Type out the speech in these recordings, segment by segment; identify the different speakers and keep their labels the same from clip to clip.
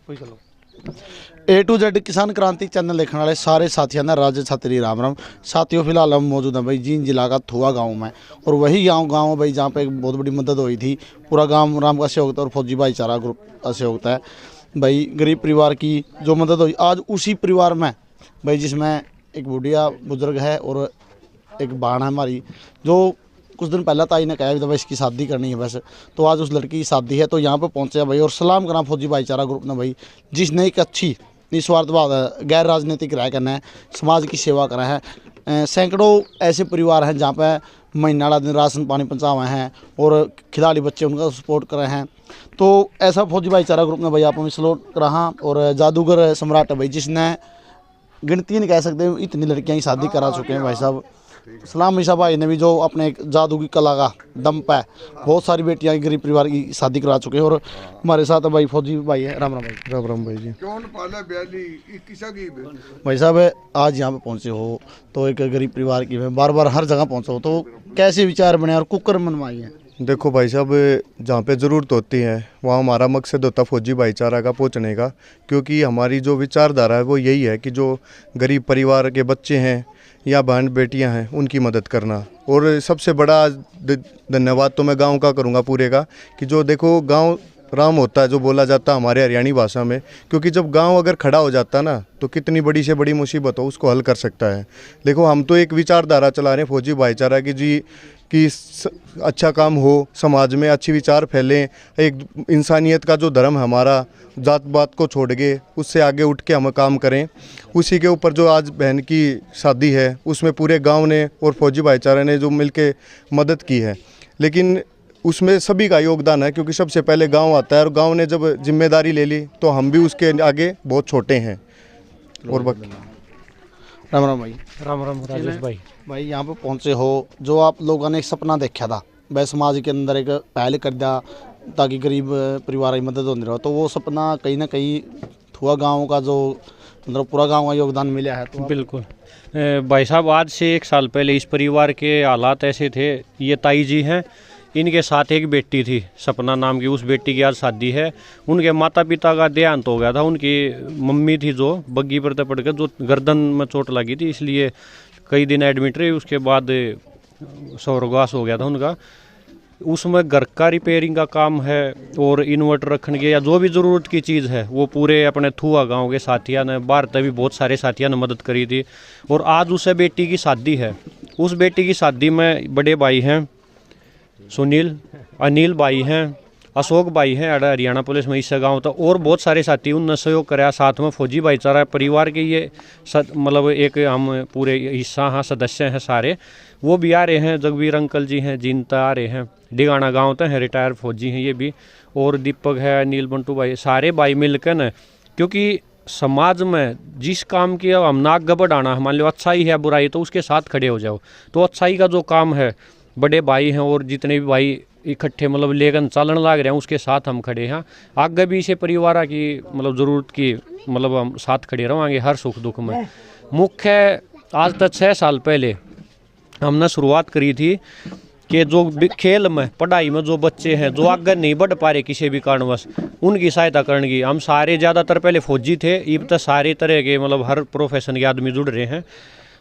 Speaker 1: कोई चलो A to Z किसान क्रांति चैनल देखने वाले सारे साथियों ने राज्य छतरी राम राम। साथियों फिलहाल हम मौजूद हैं भाई जींद जिला का थुआ गांव में, और वही गांव भाई जहां पे एक बहुत बड़ी मदद हुई थी। पूरा गांव राम का सहयोग और फौजी भाईचारा ग्रुप का सहयोग है भाई। गरीब परिवार की जो मदद हुई आज उसी परिवार में भाई, जिसमें एक बुढ़िया बुजुर्ग है और एक बहन है हमारी, जो कुछ दिन पहले ताई ने कहा कि भाई इसकी शादी करनी है बस, तो आज उस लड़की की शादी है। तो यहाँ पे पहुँचे भाई और सलाम करा फौजी भाईचारा ग्रुप ने भाई, जिसने एक अच्छी निस्वार्थ भाव गैर राजनीतिक राय करना है, समाज की सेवा करा है। सैकड़ों ऐसे परिवार हैं जहाँ पे महीना वाला दिन राशन पानी पहुँचाए हैं और खिलाड़ी बच्चे उनका सपोर्ट कर रहे हैं। तो ऐसा फौजी भाईचारा ग्रुप ने भाई आप में सलोट करा। और जादूगर सम्राट है भाई, जिसने गिनती नहीं कह सकते इतनी लड़कियाँ की शादी करा चुके हैं भाई साहब। सलाम ईसा भाई ने भी जो अपने एक जादू की कला का दम पे बहुत सारी बेटियां गरीब परिवार की शादी करा चुके हैं। और हमारे साथ भाई फौजी भाई है, राम राम भाई।
Speaker 2: राम राम भाई जी।
Speaker 1: भाई साहब आज यहाँ पे पहुँचे हो तो एक गरीब परिवार की बार बार हर जगह पहुँचे हो, तो कैसे विचार बने और कुकर मनवाई है?
Speaker 2: देखो भाई साहब, जहाँ पे ज़रूरत होती है वहाँ हमारा मकसद होता फौजी भाईचारा का पहुँचने का, क्योंकि हमारी जो विचारधारा है वो यही है कि जो गरीब परिवार के बच्चे हैं या बहन बेटियां हैं उनकी मदद करना। और सबसे बड़ा धन्यवाद तो मैं गांव का करूंगा पूरे का, कि जो देखो गांव राम होता है जो बोला जाता है हमारे हरियाणी भाषा में, क्योंकि जब गांव अगर खड़ा हो जाता ना तो कितनी बड़ी से बड़ी मुसीबत हो उसको हल कर सकता है। देखो हम तो एक विचारधारा चला रहे हैं फौजी भाईचारा की जी, कि अच्छा काम हो, समाज में अच्छी विचार फैलें, एक इंसानियत का जो धर्म है हमारा, जात पात को छोड़ के उससे आगे उठ के हम काम करें। उसी के ऊपर जो आज बहन की शादी है उसमें पूरे गांव ने और फौजी भाईचारा ने जो मिलके मदद की है, लेकिन उसमें सभी का योगदान है, क्योंकि सबसे पहले गांव आता है और गांव ने जब जिम्मेदारी ले ली तो हम भी उसके आगे बहुत छोटे हैं। और
Speaker 1: राम राम भाई।
Speaker 3: राम राम राजेश भाई।
Speaker 1: भाई यहाँ पे पहुँचे हो, जो आप लोगों ने एक सपना देखा था भाई समाज के अंदर एक पहल कर दिया ताकि गरीब परिवार की मदद होती रहो, तो वो सपना कहीं ना कहीं थुआ गांव का जो मतलब पूरा गांव का योगदान मिला है। तो
Speaker 3: बिल्कुल भाई साहब, आज से 1 साल पहले इस परिवार के हालात ऐसे थे। ये ताई जी हैं, इनके साथ एक बेटी थी सपना नाम की, उस बेटी की आज शादी है। उनके माता पिता का देहांत हो गया था। उनकी मम्मी थी जो बग्गी पर पड़ कर जो गर्दन में चोट लगी थी, इसलिए कई दिन एडमिट रही। उसके बाद स्वर्गवास हो गया था उनका। उसमें घर का रिपेयरिंग का काम है और इन्वर्टर रखने के या जो भी ज़रूरत की चीज़ है वो पूरे अपने थुआ गांव के साथियों ने, बाहर तभी बहुत सारे साथियों ने मदद करी थी। और आज उसे बेटी की शादी है। उस बेटी की शादी में बड़े भाई हैं सुनील, अनिल भाई हैं, अशोक भाई हैं हरियाणा पुलिस में इस गाँव तक, और बहुत सारे साथी उनने सहयोग कराया। साथ में फौजी भाईचारा परिवार के ये मतलब एक हम पूरे हिस्सा हाँ सदस्य हैं सारे, वो भी आ रहे हैं। जगवीर अंकल जी हैं, जीनता आ रहे हैं, डिगाना गांव तक हैं, रिटायर फौजी हैं ये भी, और दीपक है, नील बंटू भाई, सारे भाई मिलकर न, क्योंकि समाज में जिस काम की हम नाक बढ़ाना, मान लो अच्छाई है बुराई तो उसके साथ खड़े हो जाओ। तो अच्छाई का जो काम है बड़े भाई हैं और जितने भी भाई इकट्ठे मतलब लेकर चलन लाग रहे हैं उसके साथ हम खड़े हैं। आगे भी इसे परिवार की मतलब ज़रूरत की मतलब हम साथ खड़े रहेंगे हर सुख दुख में। मुख्य आज तक 6 साल पहले हमने शुरुआत करी थी कि जो खेल में पढ़ाई में जो बच्चे हैं जो आगे नहीं बढ़ पा रहे किसी भी कारणवश, उनकी सहायता करने की। हम सारे ज़्यादातर पहले फौजी थे, अब तक सारे तरह के मतलब हर प्रोफेशन के आदमी जुड़ रहे हैं।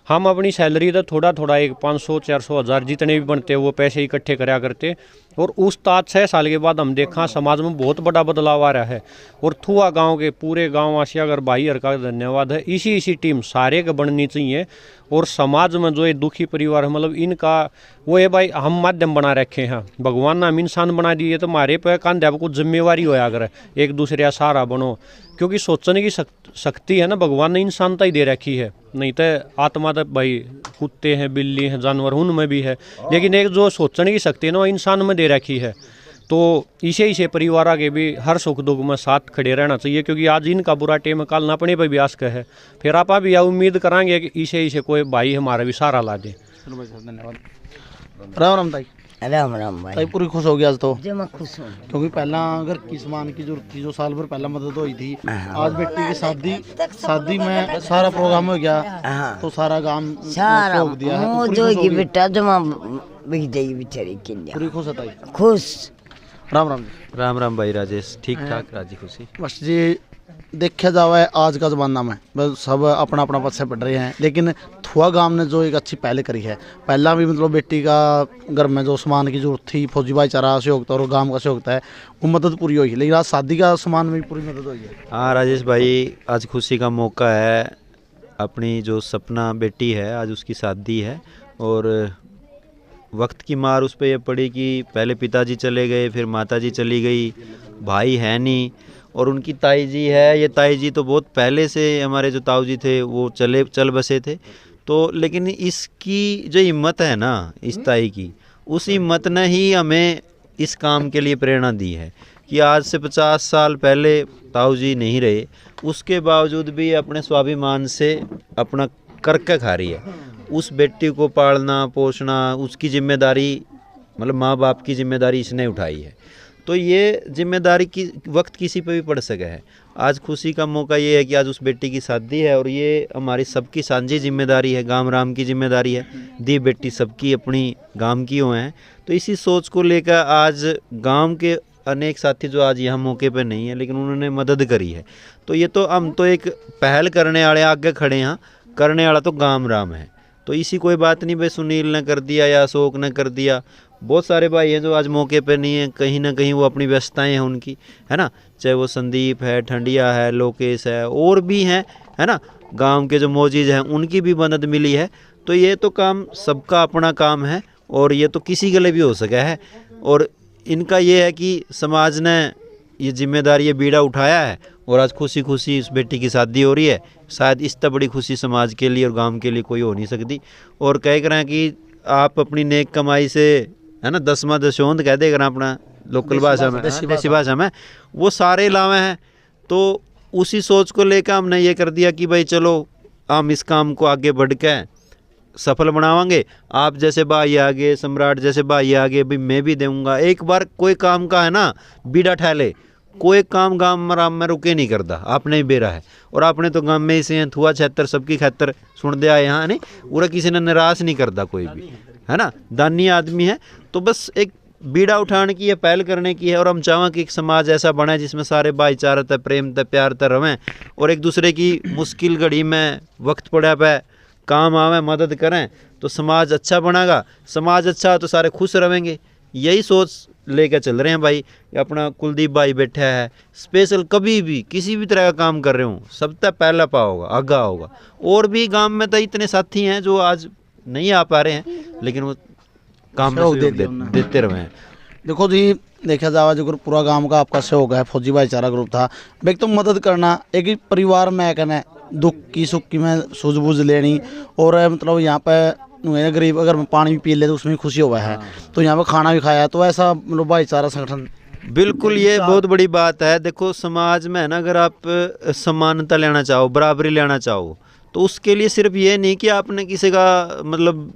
Speaker 3: हम अपनी सैलरी तो थोड़ा थोड़ा एक 500-400 हज़ार जितने भी बनते वो पैसे इकट्ठे कराया करते। और उस ताज 6 साल के बाद हम देखा समाज में बहुत बड़ा बदलाव आ रहा है। और थुआ गांव के पूरे गांव वासी अगर भाई हर का धन्यवाद है, इसी टीम सारे के बननी चाहिए। और समाज में जो ये दुखी परिवार है मतलब इनका वो है भाई, हम माध्यम बना रखे हैं, भगवान ने हम इंसान बना दिए, तो हमारे पे कांधे पर कुछ जिम्मेवारी होया अगर एक दूसरे का सहारा बनो। क्योंकि सोचने की शक्ति है ना भगवान ने इंसानता ही दे रखी है, नहीं तो आत्मा तो भाई कुत्ते हैं, बिल्ली हैं, जानवर उनमें भी है, लेकिन एक जो सोचने की शक्ति है ना वो इंसान में दे रखी है। तो इसे परिवार आगे भी हर सुख दुख में साथ खड़े रहना चाहिए, क्योंकि आज इनका बुरा टेम कल अपने पर भी आस का है। फिर आप भी उम्मीद कराएंगे कि इसे कोई भाई हमारा भी सहारा ला दे।
Speaker 1: धन्यवाद। राम राम ताई।
Speaker 4: राम राम भाई।
Speaker 1: ताई पूरी खुश हो गया आज तो?
Speaker 4: जो मैं खुश हूँ,
Speaker 1: क्योंकि पहला अगर किसान की जरूरत थी जो साल भर पहला मदद हुई थी, आज बेटी की शादी में सारा प्रोग्राम हो गया, तो सारा गांव
Speaker 4: सारा
Speaker 1: सहयोग दिया है। तो
Speaker 4: जो की बेटा जो मैं बिक जाएगी बेचारी के लिए
Speaker 1: पूरी खुश है ताई?
Speaker 4: खुश।
Speaker 1: राम राम जी।
Speaker 4: राम राम भाई राजेश, ठीक ठाक राजी खुशी।
Speaker 1: बस जी देखा जाए आज का ज़माना में बस सब अपना अपना पत्थर पढ़ रहे हैं, लेकिन थुआ गांव ने जो एक अच्छी पहल करी है। पहला भी मतलब बेटी का घर में जो सामान की जरूरत थी, फौजी भाईचारा से होता और गांव का से होता है, वो मदद पूरी हुई है। लेकिन आज शादी का सामान में भी पूरी मदद हुई है।
Speaker 4: हाँ राजेश भाई, आज खुशी का मौका है। अपनी जो सपना बेटी है, आज उसकी शादी है और वक्त की मार उस पर यह पड़ी कि पहले पिताजी चले गए, फिर माताजी चली गई, भाई है नहीं, और उनकी ताई जी है। ये ताई जी तो बहुत पहले से हमारे जो ताऊ जी थे वो चल बसे थे। तो लेकिन इसकी जो हिम्मत है ना, इस ताई की, उस हिम्मत ने ही हमें इस काम के लिए प्रेरणा दी है कि आज से 50 साल पहले ताऊ जी नहीं रहे, उसके बावजूद भी अपने स्वाभिमान से अपना करके खा रही है। उस बेटी को पालना पोसना, उसकी जिम्मेदारी, मतलब माँ बाप की जिम्मेदारी इसने उठाई है। तो ये जिम्मेदारी की वक्त किसी पे भी पड़ सके है। आज खुशी का मौका ये है कि आज उस बेटी की शादी है और ये हमारी सबकी साझी जिम्मेदारी है, गांव राम की जिम्मेदारी है। दी बेटी सबकी अपनी गांव की हो हैं। तो इसी सोच को लेकर आज गांव के अनेक साथी जो आज यहाँ मौके पे नहीं है, लेकिन उन्होंने मदद करी है। तो ये तो हम तो एक पहल करने वाले आगे खड़े हैं, करने वाला तो गांव राम है। तो इसी कोई बात नहीं भाई सुनील ने कर दिया या अशोक ने कर दिया। बहुत सारे भाई हैं जो आज मौके पे नहीं है, कहीं ना कहीं वो अपनी व्यस्तताएं हैं उनकी, है ना। चाहे वो संदीप है, ठंडिया है, लोकेश है, और भी हैं, है ना। गांव के जो मौजूद हैं उनकी भी मदद मिली है। तो ये तो काम सबका अपना काम है और ये तो किसी के लिए भी हो सका है। और इनका ये है कि समाज ने ये जिम्मेदारी, ये बीड़ा उठाया है और आज खुशी खुशी इस बेटी की शादी हो रही है। शायद इस तरह बड़ी खुशी समाज के लिए और गांव के लिए कोई हो नहीं सकती। और कह रहे हैं कि आप अपनी नेक कमाई से, है ना, 10वां दशोंध कह दे करना अपना लोकल भाषा में, देसी भाषा में, वो सारे लावे हैं। तो उसी सोच को लेकर हमने ये कर दिया कि भाई चलो हम इस काम को आगे बढ़ के सफल बनावांगे। आप जैसे भाई आगे, सम्राट जैसे भाई आगे, भाई मैं भी दूंगा। एक बार कोई काम का है ना बीड़ा ठहले, कोई काम गांव राम में रुके नहीं करता। आपने ही बेरा है और आपने तो गांव में ही से हैं, थुआ छेतर सबकी खैतर सुन दिया यहाँ नहीं, पूरा किसी ने निराश नहीं करता कोई भी, है ना, दानी आदमी है। तो बस एक बीड़ा उठाने की है, पहल करने की है। और हम चाहें कि एक समाज ऐसा बने जिसमें सारे भाईचारा तय, प्रेम तय, प्यार तय रहें और एक दूसरे की मुश्किल घड़ी में वक्त पड़ा पे काम आवे, मदद करें, तो समाज अच्छा बनेगा। समाज अच्छा हो तो सारे खुश रहेंगे। यही सोच लेकर चल रहे हैं भाई। अपना कुलदीप भाई बैठा है, स्पेशल कभी भी किसी भी तरह का काम कर रहे हो सब तक पहला पा होगा, आगा होगा। और भी गांव में तो इतने साथी हैं जो आज नहीं आ पा रहे हैं, लेकिन वो काम में सहयोग देते रहे हैं।
Speaker 1: देखो जी, देखा जाए जो पूरा गांव का आपका सहयोग है, फौजी भाईचारा ग्रुप था, एक तो मदद करना, एक ही परिवार में कहना दुख की सुख की में सूझबूझ लेनी। और मतलब यहाँ पे गरीब अगर पानी भी पी ले तो उसमें खुशी हुआ है, तो यहाँ पे खाना भी खाया, तो ऐसा मतलब भाईचारा संगठन
Speaker 4: बिल्कुल ये बहुत बड़ी बात है। देखो समाज में है ना, अगर आप समानता लेना चाहो, बराबरी लेना चाहो, तो उसके लिए सिर्फ ये नहीं कि आपने किसी का मतलब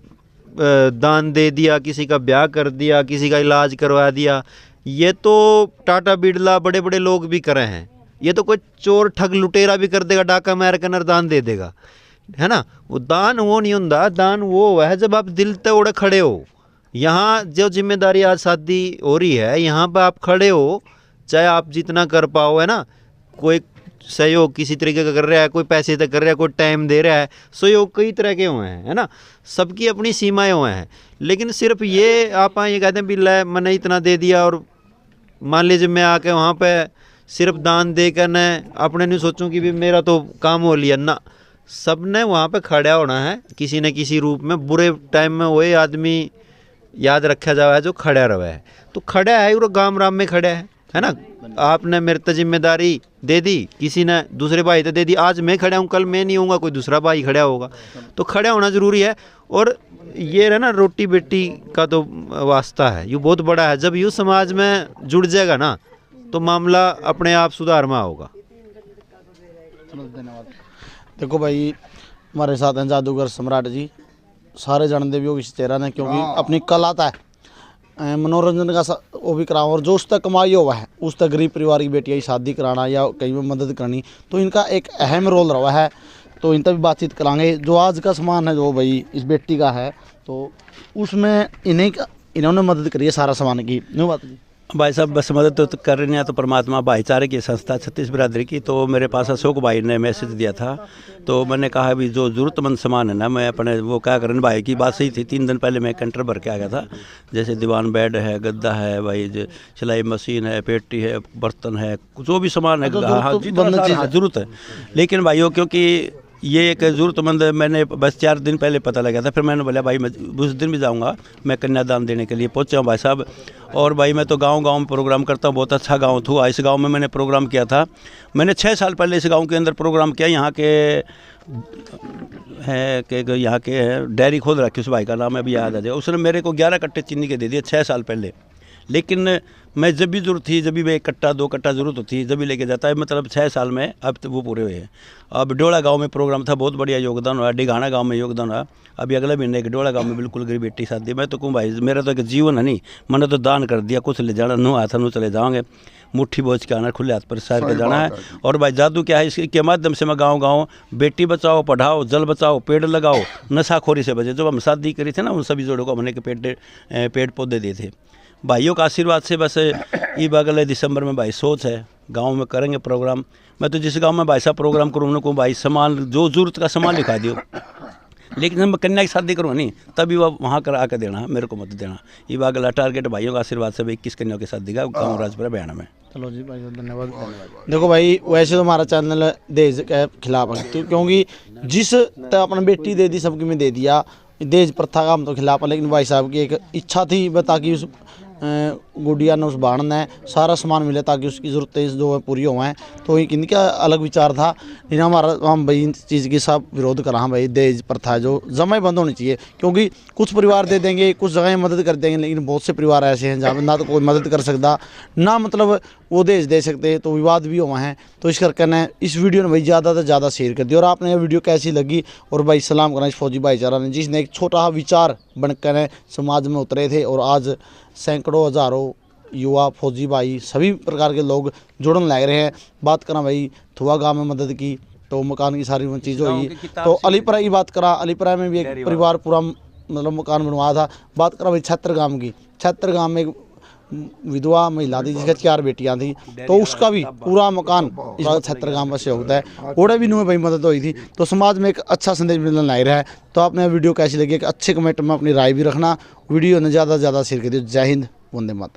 Speaker 4: दान दे दिया, किसी का ब्याह कर दिया, किसी का इलाज करवा दिया। ये तो टाटा बिरला बड़े बड़े लोग भी करे हैं। ये तो कोई चोर ठग लुटेरा भी कर देगा, डाका मार कर दान दे देगा, है ना। वो दान वो नहीं होता, दान वो है जब आप दिल तक उड़े खड़े हो। यहाँ जो जिम्मेदारी आज शादी हो रही है, यहाँ पर आप खड़े हो, चाहे आप जितना कर पाओ, है ना। कोई सहयोग किसी तरीके का कर रहा है, कोई पैसे तक कर रहा है, कोई टाइम दे रहा है। सहयोग कई तरह के हुए हैं, है ना, सबकी अपनी सीमाएं हुए हैं। लेकिन सिर्फ ये आप ये कहते हैं बिल्ला मैंने इतना दे दिया और मान लीजिए मैं आके वहाँ पे सिर्फ दान दे कर न अपने नहीं सोचूं कि भी मेरा तो काम हो लिया ना। सब ने वहाँ पे खड़ा होना है किसी न किसी रूप में। बुरे टाइम में वही आदमी याद रखा जावा है जो खड़ा रहा है। तो खड़ा है वो गांव राम में खड़ा है ना। आपने मेरे तो जिम्मेदारी दे दी, किसी ने दूसरे भाई तो दे दी। आज मैं खड़ा हूँ, कल मैं नहीं होऊंगा, कोई दूसरा भाई खड़ा होगा। तो खड़ा होना ज़रूरी है। और ये है ना, रोटी बेटी का तो वास्ता है, ये बहुत बड़ा है। जब यूँ समाज में जुड़ जाएगा ना तो मामला अपने आप सुधार में होगा।
Speaker 1: धन्यवाद। देखो भाई, हमारे साथ हैं जादूगर सम्राट जी। सारे जानते भी हो इस चेहरा ने, क्योंकि अपनी कला आता है मनोरंजन का वो भी कराओ। और जो उस तक कमाई हुआ है, उस तक गरीब परिवार की बेटियाँ की शादी कराना या कहीं में मदद करनी, तो इनका एक अहम रोल रहा है। तो इन तक भी बातचीत कराएंगे। जो आज का सामान है जो भाई इस बेटी का है, तो उसमें इन्होंने मदद करी है सारा सामान की। न्यू बात जी,
Speaker 5: भाई साहब बस मदद तो कर रहे हैं, तो परमात्मा भाईचारे की संस्था छत्तीस बिरादरी की, तो मेरे पास अशोक भाई ने मैसेज दिया था, तो मैंने कहा अभी जो ज़रूरतमंद सामान है ना, मैं अपने वो क्या करें, भाई की बात सही थी। 3 दिन पहले मैं कंटर भर के आ गया था, जैसे दीवान बेड है, गद्दा है भाई, सिलाई मशीन है, पेटी है, बर्तन है, जो भी सामान है, हाँ ज़रूरत है। लेकिन भाइयों क्योंकि ये एक ज़रूरतमंद मैंने बस 4 दिन पहले पता लगा था, फिर मैंने बोला भाई मैं उस दिन भी जाऊंगा, मैं कन्यादान देने के लिए पहुंचा हूँ भाई साहब। और भाई मैं तो गांव-गांव में प्रोग्राम करता हूँ, बहुत अच्छा गांव था। इस गांव में मैंने प्रोग्राम किया था, मैंने 6 साल पहले इस गांव के अंदर प्रोग्राम किया। यहाँ के है कि यहाँ के डेयरी खोल रखी, उस भाई का नाम अभी याद आ जाए, उसने मेरे को 11 कट्टे चीनी के दे दिए 6 साल पहले। लेकिन मैं जब भी ज़रूरत थी, जब भी 1 कट्टा 2 कट्टा ज़रूरत होती, जब भी लेके जाता है, मतलब 6 साल में अब तो वो पूरे हुए हैं। अब डोला गांव में प्रोग्राम था, बहुत बढ़िया योगदान हुआ। डिघाना गांव में योगदान हुआ। अभी अगले महीने एक डोला गांव में बिल्कुल गरीब बेटी शादी। मैं तो कहूँ भाई मेरा तो एक जीवन है नहीं, मैंने तो दान कर दिया, कुछ ले जाना नो हाथ नो चले जाओगे, मुट्ठी बोझ के आना, खुले हाथ पर सार के जाना है। और भाई जादू क्या है, इसके माध्यम से मैं गाँव बेटी बचाओ, पढ़ाओ, जल बचाओ, पेड़ लगाओ, नशाखोरी से बचे। जब हम शादी करी थे ना, उन सभी जोड़ों को हमने के पेड़ पौधे दिए थे। भाइयों का आशीर्वाद से बस ये अगले दिसंबर में भाई सोच है गांव में करेंगे प्रोग्राम। मैं तो जिस गांव में भाई साहब प्रोग्राम करूँ उनको भाई सामान जो ज़रूरत का सामान लिखा दियो, लेकिन मैं कन्या की शादी करूँ नहीं तभी वह वहाँ कर आकर देना, मेरे को मत देना। ये अगला टारगेट भाइयों का आशीर्वाद से 21 कन्याओं की शादी का गाँव राजपुरा बयाना में।
Speaker 1: चलो जी भाई धन्यवाद। देखो भाई वैसे तो हमारा चैनल दहेज के खिलाफ है, क्योंकि जिस अपनी बेटी दे दी सबकी में दे दिया, दहेज प्रथा का हम तो खिलाफ है। लेकिन भाई साहब की एक इच्छा थी ताकि उस गुड़िया ने, उस बाण ने सारा सामान मिले ताकि उसकी ज़रूरतें जो है पूरी हो हैं। तो इनका अलग विचार था, लेकिन हम भाई इन चीज़ की सब विरोध करा। हाँ भाई दहेज प्रथा जो जमा बंद होनी चाहिए, क्योंकि कुछ परिवार दे देंगे, कुछ जगह मदद कर देंगे, लेकिन बहुत से परिवार ऐसे हैं जहाँ पर ना तो कोई मदद कर सकता, ना मतलब वो दहेज दे सकते हैं, तो विवाद भी हुआ हैं। तो इस करके ने इस वीडियो ने भाई ज़्यादा से ज़्यादा शेयर कर दिया। और आपने ये वीडियो कैसी लगी, और भाई सलाम करना इस फौजी भाईचारा ने, जिसने एक छोटा विचार बनकर समाज में उतरे थे, और आज सैकड़ों हज़ारों युवा फौजी भाई सभी प्रकार के लोग जुड़न लग रहे हैं। बात करा भाई थुआ गाँव में मदद की, तो मकान की सारी चीज़ हुई। तो अलीपुरा की बात करा, अलीपुरा में भी एक परिवार पूरा मतलब मकान बनवाया था। बात करा भाई छत्र गाँव की, छत्र गाँव में एक विधवा महिला थी जिसका 4 बेटियां थी, तो उसका भी पूरा मकान इस बात छत्र गाँव से होता है। ओड़े भी नुए भाई मदद हुई थी। तो समाज में एक अच्छा संदेश मिलने लग रहा है। तो आपने वीडियो कैसी लगी, एक अच्छे कमेंट में अपनी राय भी रखना। वीडियो ने ज़्यादा से ज़्यादा शेयर कर दिया। जय हिंद, वंदे मातरम।